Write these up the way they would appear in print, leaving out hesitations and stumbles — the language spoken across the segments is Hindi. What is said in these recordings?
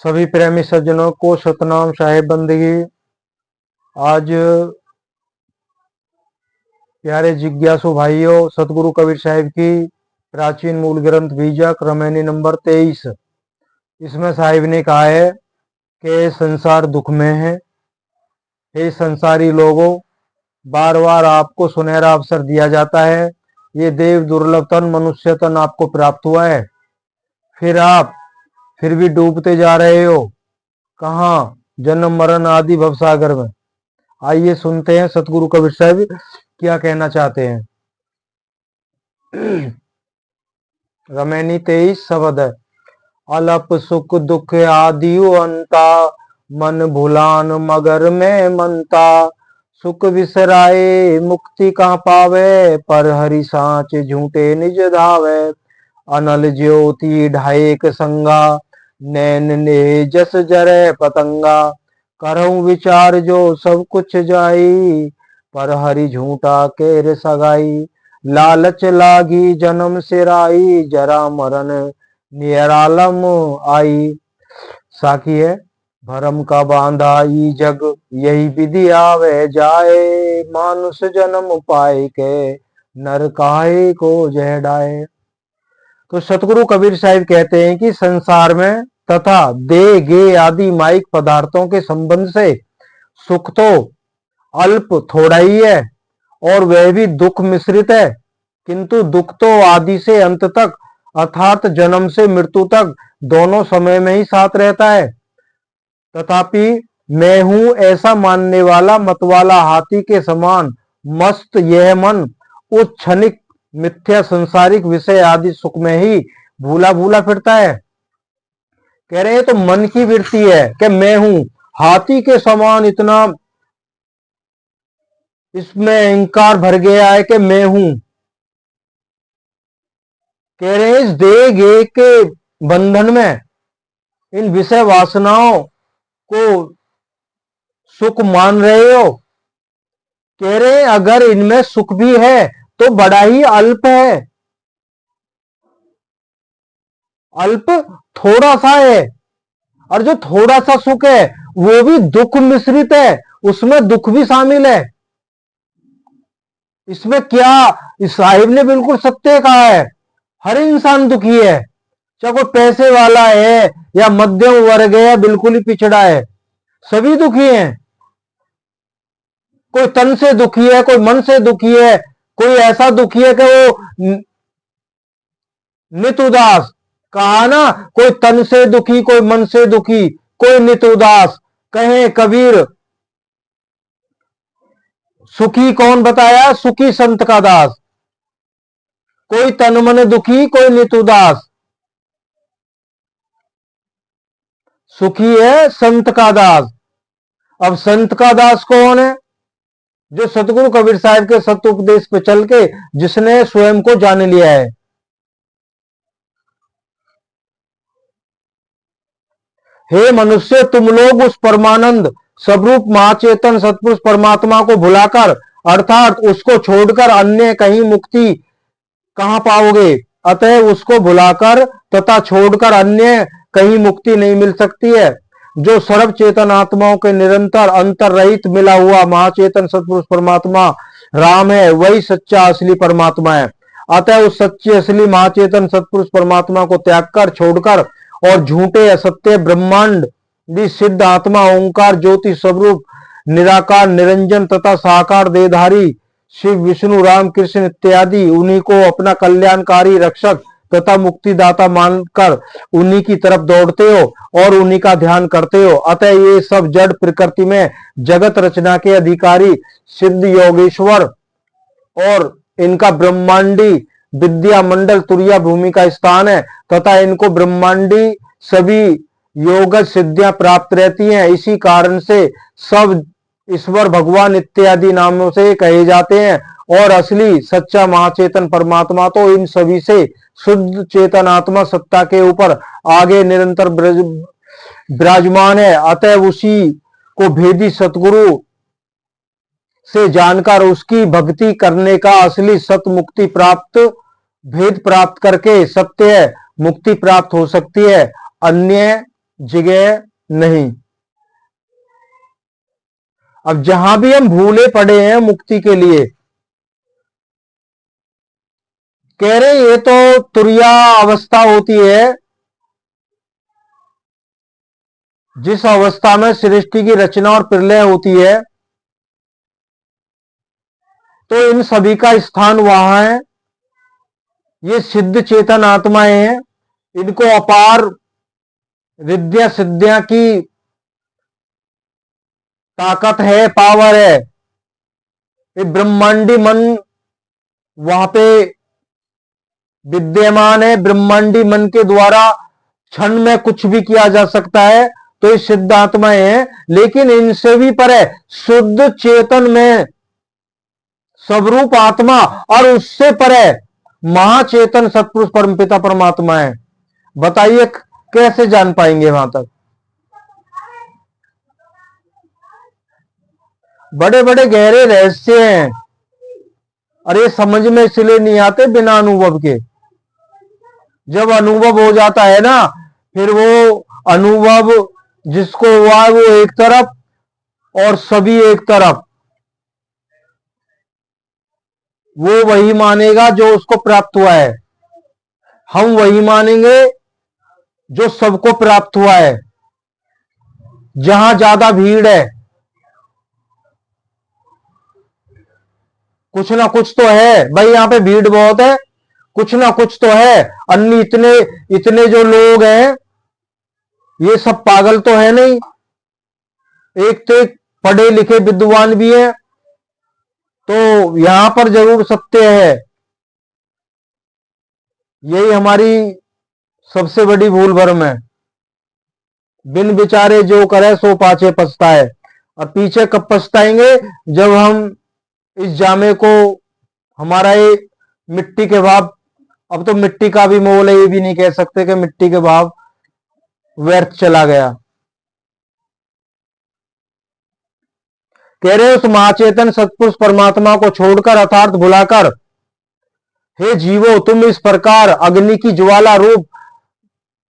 सभी प्रेमी सज्जनों को सतनाम साहिब बंदगी। आज प्यारे जिज्ञासु भाइयों, सतगुरु कबीर साहिब की प्राचीन मूल ग्रंथ बीजक रमैनी नंबर 23, इसमें साहिब ने कहा है कि संसार दुख में है। हे संसारी लोगों, बार बार आपको सुनहरा अवसर दिया जाता है। ये देव दुर्लभ तन, मनुष्य तन आपको प्राप्त हुआ है, फिर आप फिर भी डूबते जा रहे हो। कहाँ? जन्म मरण आदि भवसागर में। आइए सुनते हैं सतगुरु कबीर साहब क्या कहना चाहते हैं। रमैनी 23 शब्द है। अलप सुख दुख आदि अंता, मन भुलान मगर में मनता। सुख विसराए मुक्ति कहाँ पावे, पर हरि सांच झूठे निज धावे। अनल ज्योति ढाएक संगा, नैन ने जस जरे पतंगा। करहूं विचार जो सब कुछ जाई, पर हरि झूठा केर सगाई। लालच लागी जन्म सिराई, जरा मरण निरालम आई। साकी है। भरम का बांधा ई जग, यही विधि आवे जाए। मानुष जन्म पाए के, नर काहे को जह डाए। तो सतगुरु कबीर साहिब कहते हैं कि संसार में तथा दे गे आदि माइक पदार्थों के संबंध से सुख तो अल्प थोड़ा ही है, और वह भी दुख मिश्रित है। किंतु दुख तो आदि से अंत तक, अर्थात जन्म से मृत्यु तक दोनों समय में ही साथ रहता है। तथापि मैं हूं ऐसा मानने वाला मतवाला हाथी के समान मस्त यह मन उस क्षणिक मिथ्या संसारिक विषय आदि सुख में ही भूला भूला फिरता है। कह रहे हैं तो मन की वृत्ति है कि मैं हूं हाथी के समान, इतना इसमें अहंकार भर गया है कि मैं हूं। कह रहे हैं इस देह गे के बंधन में, इन विषय वासनाओं को सुख मान रहे हो। कह रहे हैं अगर इनमें सुख भी है तो बड़ा ही अल्प है, अल्प थोड़ा सा है। और जो थोड़ा सा सुख है वो भी दुख मिश्रित है, उसमें दुख भी शामिल है। इसमें क्या, इस साहिब ने बिल्कुल सत्य कहा है। हर इंसान दुखी है, चाहे कोई पैसे वाला है या मध्यम वर्ग है या बिल्कुल ही पिछड़ा है, सभी दुखी हैं। कोई तन से दुखी है, कोई मन से दुखी है, कोई ऐसा दुखी है कि वो नित उदास। कहा ना, कोई तन से दुखी, कोई मन से दुखी, कोई नित उदास। कहे कबीर सुखी कौन बताया? सुखी संत का दास। कोई तन मन दुखी, कोई नित उदास। सुखी है संत का दास। अब संत का दास कौन है? जो सतगुरु कबीर साहब के सत्य उपदेश पे चल के जिसने स्वयं को जान लिया है। हे मनुष्य, तुम लोग उस परमानंद स्वरूप महाचेतन सतपुरुष परमात्मा को भुलाकर, अर्थात उसको छोड़कर अन्य कहीं मुक्ति कहां पाओगे। अतः उसको भुलाकर तथा छोड़कर अन्य कहीं मुक्ति नहीं मिल सकती है। जो सर्व चेतन आत्माओं के निरंतर अंतर रहित मिला हुआ महाचेतन सतपुरुष परमात्मा राम है, वही सच्चा असली परमात्मा है। अतः उस सच्चे असली महाचेतन सतपुरुष परमात्मा को त्याग कर, छोड़कर और झूठे असत्य ब्रह्मांड सिद्ध आत्मा ओंकार ज्योति स्वरूप निराकार निरंजन तथा साकार देहधारी शिव विष्णु राम कृष्ण इत्यादि उन्हीं को अपना कल्याणकारी रक्षक तथा मुक्तिदाता मानकर उन्हीं की तरफ दौड़ते हो और उन्हीं का ध्यान करते हो। अतः ये सब जड़ प्रकृति में जगत रचना के अधिकारी सिद्ध योगेश्वर और इनका ब्रह्मांडी विद्या मंडल तुरिया भूमि का स्थान है तथा इनको ब्रह्मांडी सभी योग सिद्धियां प्राप्त रहती हैं। इसी कारण से सब ईश्वर भगवान इत्यादि नामों से कहे जाते हैं, और असली सच्चा महाचेतन परमात्मा तो इन सभी से शुद्ध चेतन आत्मा सत्ता के ऊपर आगे निरंतर विराजमान है। अतः उसी को भेदी सतगुरु से जानकर उसकी भक्ति करने का असली सत मुक्ति प्राप्त, भेद प्राप्त करके सत्य मुक्ति प्राप्त हो सकती है। अन्य जगह नहीं। अब जहां भी हम भूले पड़े हैं मुक्ति के लिए, कह रहे ये तो तुरिया अवस्था होती है, जिस अवस्था में सृष्टि की रचना और प्रलय होती है, तो इन सभी का स्थान वहां है। ये सिद्ध चेतन आत्माएं हैं, इनको अपार रिद्धियां सिद्धियां की ताकत है, पावर है। ये ब्रह्मांडी मन वहां पे विद्यमान है। ब्रह्मांडी मन के द्वारा क्षण में कुछ भी किया जा सकता है। तो ये सिद्ध आत्माएं हैं, लेकिन इनसे भी परे शुद्ध चेतन में स्वरूप आत्मा और उससे परे महाचेतन सतपुरुष परमपिता परमात्मा है। बताइए कैसे जान पाएंगे वहां तक? बड़े बड़े गहरे रहस्य हैं, और ये समझ में इसलिए नहीं आते बिना अनुभव के। जब अनुभव हो जाता है ना, फिर वो अनुभव जिसको हुआ वो एक तरफ और सभी एक तरफ, वो वही मानेगा जो उसको प्राप्त हुआ है। हम वही मानेंगे जो सबको प्राप्त हुआ है। जहां ज्यादा भीड़ है, कुछ ना कुछ तो है भाई, यहां पे भीड़ बहुत है, कुछ ना कुछ तो है। अन्य इतने इतने जो लोग हैं, ये सब पागल तो है नहीं। एक तो एक पढ़े लिखे विद्वान भी है, तो यहां पर जरूर सत्य है। यही हमारी सबसे बड़ी भूल भरम है। बिन विचारे जो करे सो पाछे पछताए। और पीछे कब पछताएंगे? जब हम इस जामे को, हमारा ये मिट्टी के भाव, अब तो मिट्टी का भी मोल है, ये भी नहीं कह सकते कि मिट्टी के भाव व्यर्थ चला गया। कह रहे उस महाचेतन सतपुरुष परमात्मा को छोड़कर अर्थात भुलाकर, हे जीवो तुम इस प्रकार अग्नि की ज्वाला रूप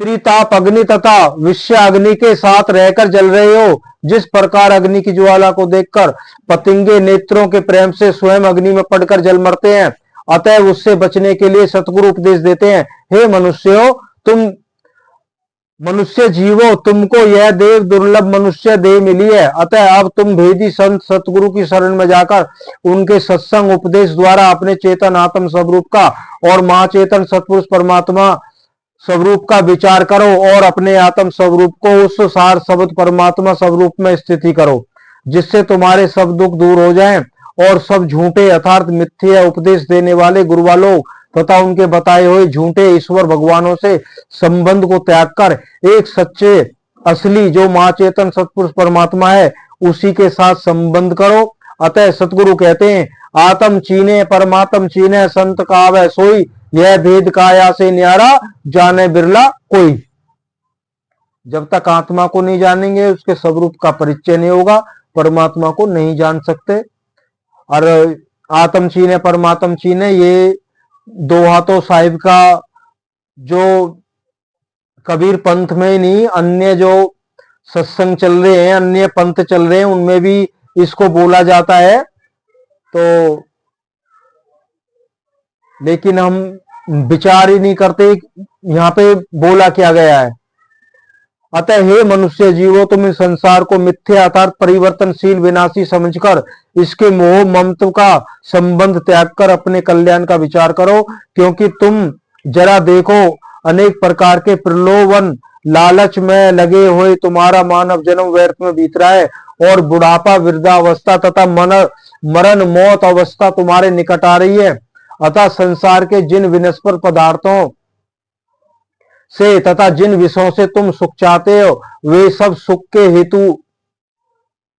त्रिताप अग्नि तथा विश्व अग्नि के साथ रहकर जल रहे हो। जिस प्रकार अग्नि की ज्वाला को देखकर पतंगे नेत्रों के प्रेम से स्वयं अग्नि में पड़कर जल मरते हैं, अतः उससे बचने के लिए सतगुरु उपदेश देते हैं, हे मनुष्यों, तुम मनुष्य जीवो, तुमको यह देव दुर्लभ मनुष्य देह मिली है। अतः अब तुम भेदी संत सतगुरु की शरण में जाकर उनके सत्संग उपदेश द्वारा अपने चेतन आत्म स्वरूप का और महाचेतन सतपुरुष परमात्मा स्वरूप का विचार करो और अपने आत्म स्वरूप को उस सार शब्द परमात्मा स्वरूप में स्थिति करो, जिससे तुम्हारे सब दुख दूर हो जाएं और सब झूठे अर्थात मिथ्या उपदेश देने वाले गुरुवा लोग तथा उनके बताए हुए झूठे ईश्वर भगवानों से संबंध को त्याग कर एक सच्चे असली जो महाचेतन सतपुरुष परमात्मा है उसी के साथ संबंध करो। अतः सतगुरु कहते हैं, आत्म चीने परमात्म चीने संत कावै सोई, यह भेद काया से न्यारा जाने बिरला कोई। जब तक आत्मा को नहीं जानेंगे, उसके स्वरूप का परिचय नहीं होगा, परमात्मा को नहीं जान सकते। और आत्म चीने परमात्म चीने, ये दोहा तो साहिब का जो कबीर पंथ में ही नहीं, अन्य जो सत्संग चल रहे हैं, अन्य पंथ चल रहे हैं, उनमें भी इसको बोला जाता है। तो लेकिन हम विचार ही नहीं करते यहाँ पे बोला क्या गया है। अतः हे मनुष्य जीवो, तुम इस संसार को मिथ्या अर्थात परिवर्तनशील विनाशी समझकर इसके मोह ममत्व का संबंध त्याग कर अपने कल्याण का विचार करो। क्योंकि तुम जरा देखो, अनेक प्रकार के प्रलोभन लालच में लगे हुए तुम्हारा मानव जन्म व्यर्थ में बीत रहा है और बुढ़ापा वृद्धावस्था तथा मरण मौत अवस्था तुम्हारे निकट आ रही है। अतः संसार के जिन विनस्पत पदार्थों से तथा जिन विषयों से तुम सुख चाहते हो, वे सब सुख के हेतु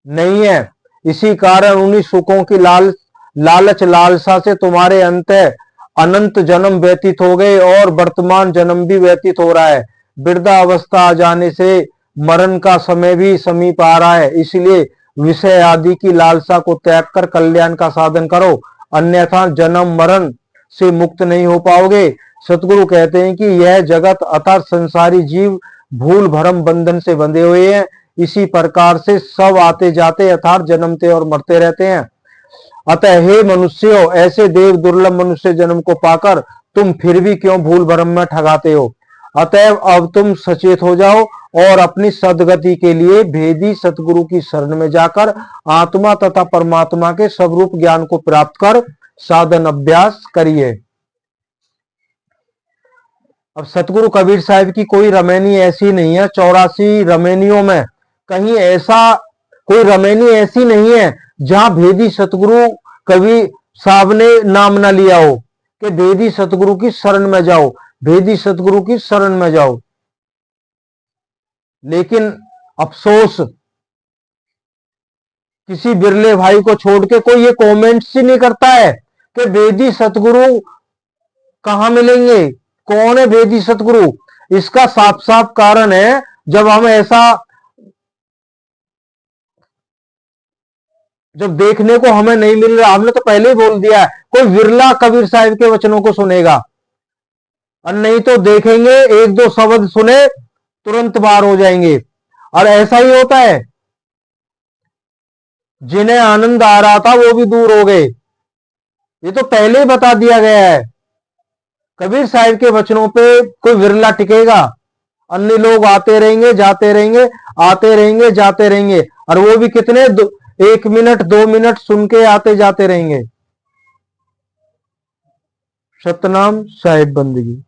नहीं है। इसी कारण उन्हीं सुखों की लालच लालसा से तुम्हारे अनंत जन्म व्यतीत हो गए और वर्तमान जन्म भी व्यतीत हो रहा है। वृद्धा अवस्था आ जाने से मरण का समय भी समीप आ रहा है। इसलिए विषय आदि की लालसा को त्याग कर कल्याण का साधन करो, अन्यथा जन्म मरण से मुक्त नहीं हो पाओगे। सतगुरु कहते हैं कि यह जगत अर्थात संसारी जीव भूल भरम बंधन से बंधे हुए हैं। इसी प्रकार से सब आते जाते अर्थात जन्मते और मरते रहते हैं। अतः हे मनुष्यों, ऐसे देव दुर्लभ मनुष्य जन्म को पाकर तुम फिर भी क्यों भूल भरम में ठगाते हो। अतएव अब तुम सचेत हो जाओ और अपनी सदगति के लिए भेदी सतगुरु की शरण में जाकर आत्मा तथा परमात्मा के स्वरूप ज्ञान को प्राप्त कर साधन अभ्यास करिए। अब सतगुरु कबीर साहब की कोई रमैनी ऐसी नहीं है, 84 रमैनियों में कहीं ऐसा कोई रमैनी ऐसी नहीं है जहां भेदी सतगुरु कबीर साहब ने नाम ना लिया हो कि भेदी सतगुरु की शरण में जाओ, भेदी सतगुरु की शरण में जाओ। लेकिन अफसोस, किसी बिरले भाई को छोड़ के कोई ये कमेंट्स ही नहीं करता है कि भेदी सतगुरु कहां मिलेंगे, कौन है भेदी सतगुरु। इसका साफ साफ कारण है, जब देखने को हमें नहीं मिल रहा, हमने तो पहले ही बोल दिया है, कोई विरला कबीर साहब के वचनों को सुनेगा, और नहीं तो देखेंगे एक दो शब्द सुने तुरंत बाहर हो जाएंगे। और ऐसा ही होता है, जिन्हें आनंद आ रहा था वो भी दूर हो गए। ये तो पहले ही बता दिया गया है। कबीर साहब के वचनों पे कोई विरला टिकेगा, अन्य लोग आते रहेंगे जाते रहेंगे, आते रहेंगे जाते रहेंगे, और वो भी कितने 1 मिनट 2 मिनट सुन के आते जाते रहेंगे। सतनाम साहिब बंदगी।